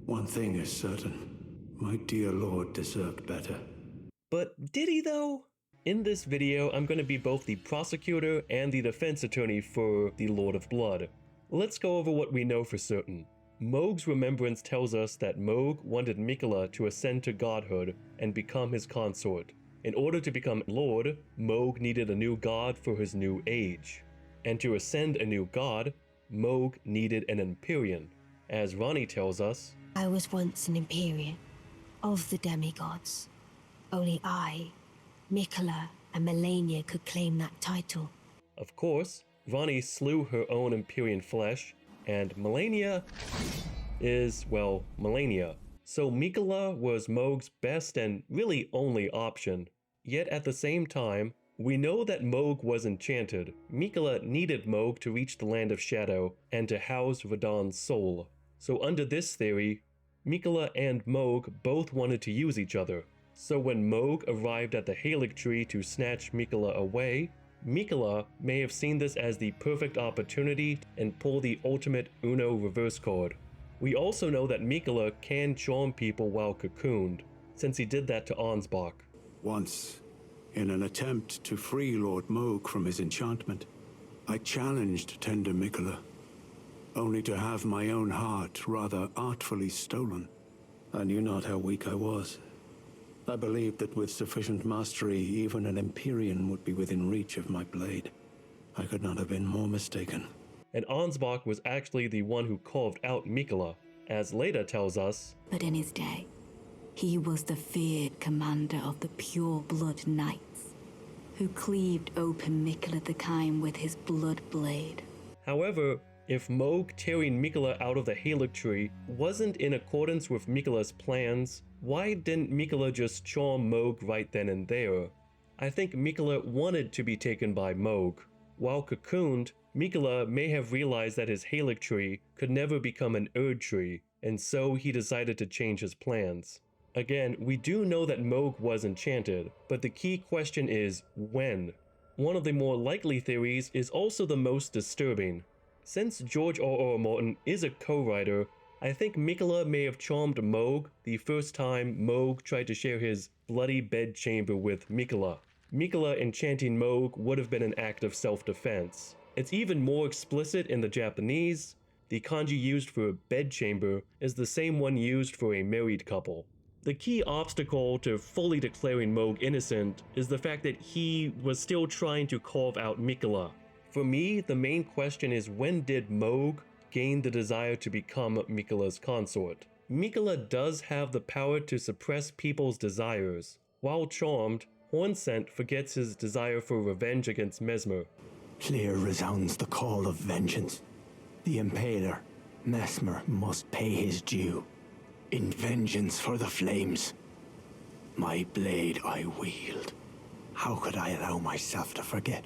One thing is certain. My dear lord deserved better. But did he though? In this video, I'm going to be both the prosecutor and the defense attorney for the Lord of Blood. Let's go over what we know for certain. Mohg's remembrance tells us that Mohg wanted Miquella to ascend to godhood and become his consort. In order to become Lord, Mohg needed a new god for his new age. And to ascend a new god, Mohg needed an Empyrean. As Ranni tells us, I was once an Empyrean, of the demigods. Only I, Miquella, and Malenia could claim that title. Of course, Ranni slew her own Empyrean flesh, and Malenia is, well, Malenia. So Miquella was Mohg's best and really only option. Yet at the same time, we know that Mohg was enchanted. Miquella needed Mohg to reach the Land of Shadow and to house Radahn's soul. So under this theory, Miquella and Mohg both wanted to use each other. So when Mohg arrived at the Erdtree to snatch Miquella away, Miquella may have seen this as the perfect opportunity and pull the ultimate Uno reverse card. We also know that Miquella can charm people while cocooned, since he did that to Ansbach. Once, in an attempt to free Lord Mohg from his enchantment, I challenged tender Miquella, only to have my own heart rather artfully stolen. I knew not how weak I was. I believed that with sufficient mastery, even an Empyrean would be within reach of my blade. I could not have been more mistaken. And Ansbach was actually the one who carved out Miquella, as Leda tells us. But in his day, he was the feared commander of the pure-blood knights, who cleaved open Miquella the Kine with his blood blade. However, if Mohg tearing Miquella out of the Erdtree wasn't in accordance with Miquella's plans, why didn't Miquella just charm Mohg right then and there? I think Miquella wanted to be taken by Mohg. While cocooned, Miquella may have realized that his Erdtree could never become an Erdtree, and so he decided to change his plans. Again, we do know that Mohg was enchanted, but the key question is when? One of the more likely theories is also the most disturbing. Since George R.R. Martin is a co-writer, I think Miquella may have charmed Mohg the first time Mohg tried to share his bloody bedchamber with Miquella. Miquella enchanting Mohg would have been an act of self-defense. It's even more explicit in the Japanese. The kanji used for bedchamber is the same one used for a married couple. The key obstacle to fully declaring Mohg innocent is the fact that he was still trying to carve out Miquella. For me, the main question is, when did Mohg gain the desire to become Miquella's consort? Miquella does have the power to suppress people's desires. While charmed, Hornsent forgets his desire for revenge against Mesmer. Clear resounds the call of vengeance. The Impaler, Mesmer, must pay his due. In vengeance for the flames, my blade I wield. How could I allow myself to forget?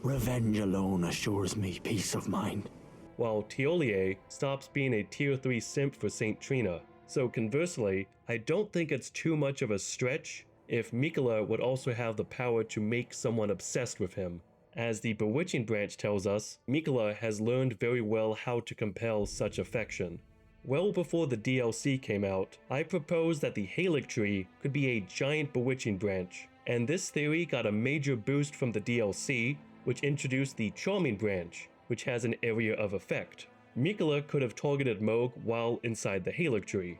Revenge alone assures me peace of mind. While Tiolier stops being a tier 3 simp for Saint Trina. So conversely, I don't think it's too much of a stretch if Miquella would also have the power to make someone obsessed with him. As the Bewitching branch tells us, Miquella has learned very well how to compel such affection. Well before the DLC came out, I proposed that the Erdtree could be a giant Bewitching branch, and this theory got a major boost from the DLC, which introduced the Charming branch, which has an area of effect. Miquella could have targeted Mohg while inside the Erdtree.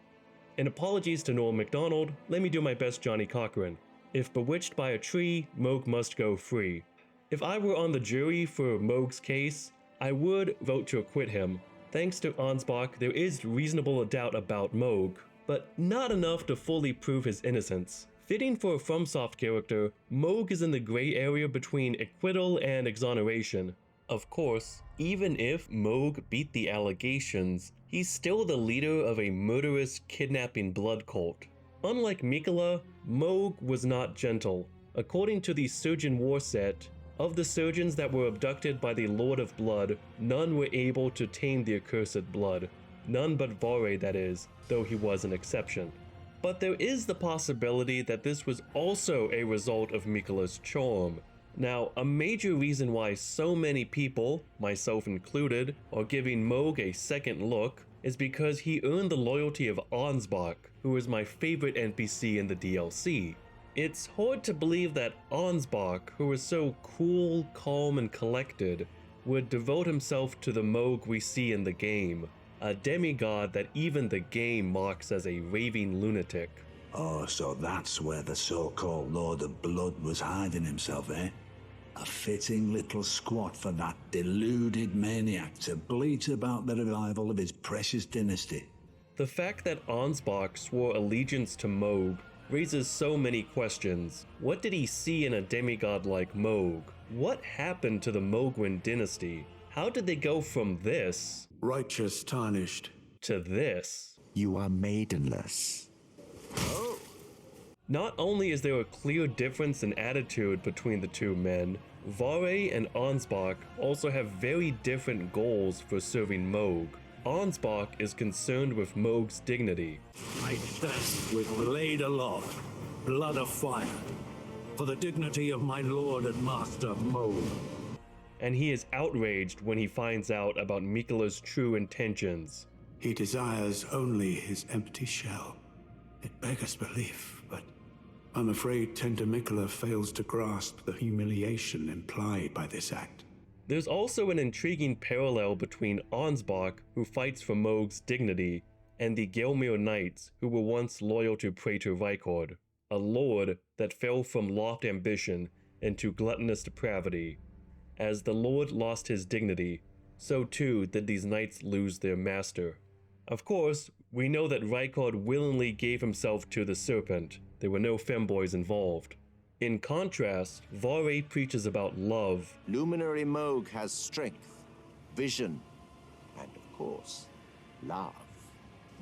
And apologies to Norm MacDonald, let me do my best Johnny Cochran. If bewitched by a tree, Mohg must go free. If I were on the jury for Mohg's case, I would vote to acquit him. Thanks to Ansbach, there is reasonable doubt about Mohg, but not enough to fully prove his innocence. Fitting for a FromSoft character, Mohg is in the gray area between acquittal and exoneration. Of course, even if Mohg beat the allegations, he's still the leader of a murderous kidnapping blood cult. Unlike Miquella, Mohg was not gentle. According to the Surgeon War set, of the surgeons that were abducted by the Lord of Blood, none were able to tame the accursed blood. None but Vare, that is, though he was an exception. But there is the possibility that this was also a result of Miquella's charm. Now, a major reason why so many people, myself included, are giving Mohg a second look is because he earned the loyalty of Ansbach, who is my favorite NPC in the DLC. It's hard to believe that Ansbach, who is so cool, calm, and collected, would devote himself to the Mohg we see in the game, a demigod that even the game marks as a raving lunatic. Oh, so that's where the so-called Lord of Blood was hiding himself, eh? A fitting little squat for that deluded maniac to bleat about the revival of his precious dynasty. The fact that Ansbach swore allegiance to Mohg raises so many questions. What did he see in a demigod like Mohg? What happened to the Mohgwyn dynasty? How did they go from this Righteous tarnished. to this? You are maidenless. Not only is there a clear difference in attitude between the two men, Vare and Ansbach also have very different goals for serving Mohg. Ansbach is concerned with Mohg's dignity. I thirst with blade aloft, blood afire, for the dignity of my lord and master Mohg. And he is outraged when he finds out about Miquella's true intentions. He desires only his empty shell. It beggars belief, but I'm afraid tender Miquella fails to grasp the humiliation implied by this act. There's also an intriguing parallel between Ansbach, who fights for Mohg's dignity, and the Gelmir Knights, who were once loyal to Praetor Rykord, a lord that fell from lofty ambition into gluttonous depravity. As the lord lost his dignity, so too did these knights lose their master. Of course, we know that Rykord willingly gave himself to the serpent. There were no femboys involved. In contrast, Vare preaches about love. Luminary Mohg has strength, vision, and of course, love.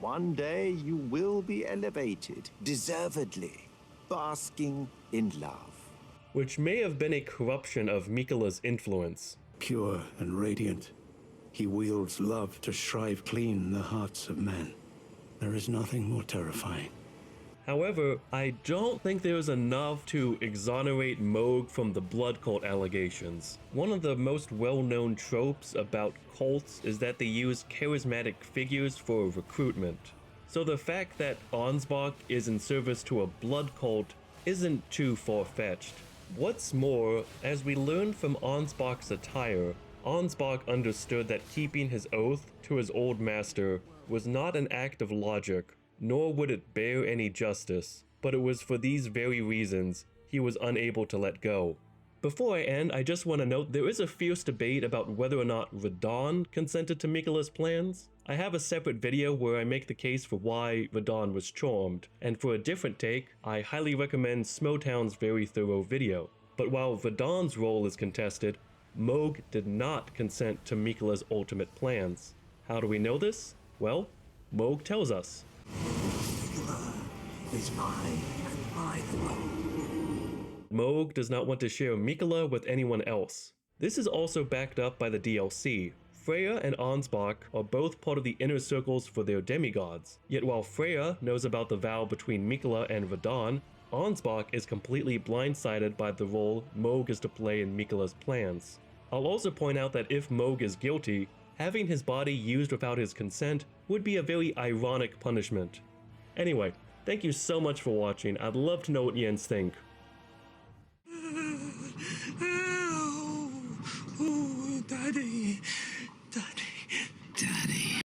One day you will be elevated, deservedly, basking in love. Which may have been a corruption of Miquella's influence. Pure and radiant, he wields love to shrive clean the hearts of men. There is nothing more terrifying. However, I don't think there is enough to exonerate Mohg from the blood cult allegations. One of the most well-known tropes about cults is that they use charismatic figures for recruitment. So the fact that Ansbach is in service to a blood cult isn't too far-fetched. What's more, as we learned from Ansbach's attire, Ansbach understood that keeping his oath to his old master was not an act of logic, nor would it bear any justice, but it was for these very reasons he was unable to let go. Before I end, I just want to note there is a fierce debate about whether or not Radahn consented to Miquella's plans. I have a separate video where I make the case for why Radahn was charmed, and for a different take, I highly recommend Smotown's very thorough video. But while Radahn's role is contested, Mohg did not consent to Miquella's ultimate plans. How do we know this? Well, Mohg tells us. Is mine and mine alone. Mohg does not want to share Miquella with anyone else. This is also backed up by the DLC. Freya and Ansbach are both part of the inner circles for their demigods, yet while Freya knows about the vow between Miquella and Radahn, Ansbach is completely blindsided by the role Mohg is to play in Miquella's plans. I'll also point out that if Mohg is guilty, having his body used without his consent would be a very ironic punishment. Anyway, thank you so much for watching. I'd love to know what you think. Oh, Daddy.